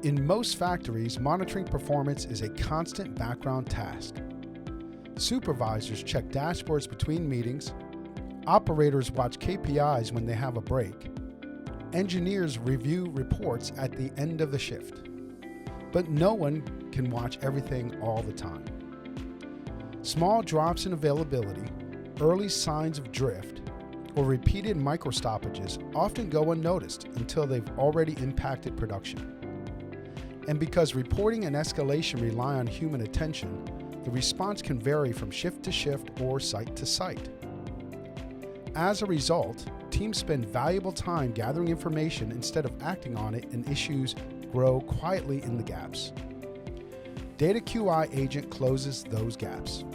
In most factories, monitoring performance is a constant background task. Supervisors check dashboards between meetings, operators watch KPIs when they have a break, engineers review reports at the end of the shift. But no one can watch everything all the time. Small drops in availability, early signs of drift, or repeated micro-stoppages often go unnoticed until they've already impacted production. And because reporting and escalation rely on human attention, the response can vary from shift to shift or site to site. As a result, teams spend valuable time gathering information instead of acting on it, and issues grow quietly in the gaps. DataQI Agent closes those gaps.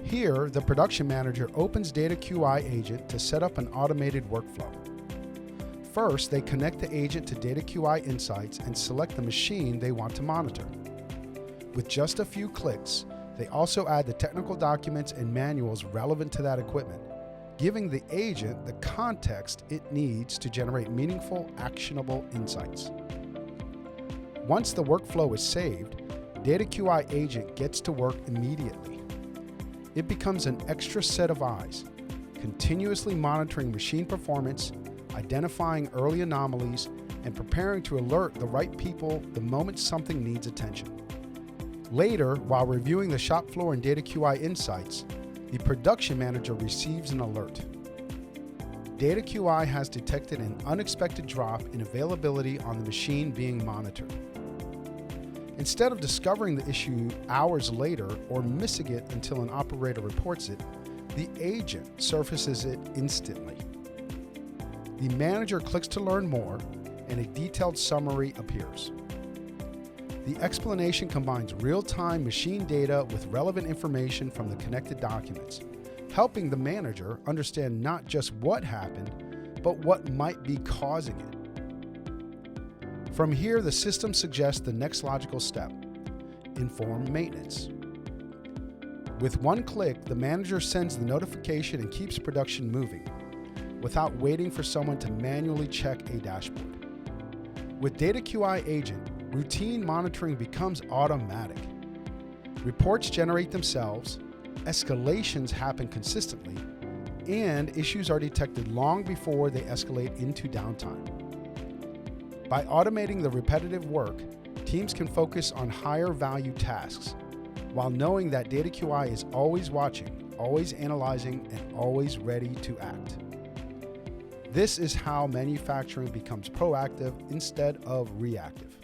Here, the production manager opens DataQI Agent to set up an automated workflow. First, they connect the agent to DataQI Insights and select the machine they want to monitor. With just a few clicks, they also add the technical documents and manuals relevant to that equipment, giving the agent the context it needs to generate meaningful, actionable insights. Once the workflow is saved, DataQI Agent gets to work immediately. It becomes an extra set of eyes, continuously monitoring machine performance, identifying early anomalies, and preparing to alert the right people the moment something needs attention. Later, while reviewing the shop floor in DataQI Insights, the production manager receives an alert. DataQI has detected an unexpected drop in availability on the machine being monitored. Instead of discovering the issue hours later or missing it until an operator reports it, the agent surfaces it instantly. The manager clicks to learn more, and a detailed summary appears. The explanation combines real-time machine data with relevant information from the connected documents, helping the manager understand not just what happened, but what might be causing it. From here, the system suggests the next logical step: inform maintenance. With one click, the manager sends the notification and keeps production moving, without waiting for someone to manually check a dashboard. With DataQI Agent, routine monitoring becomes automatic. Reports generate themselves, escalations happen consistently, and issues are detected long before they escalate into downtime. By automating the repetitive work, teams can focus on higher value tasks, while knowing that DataQI is always watching, always analyzing, and always ready to act. This is how manufacturing becomes proactive instead of reactive.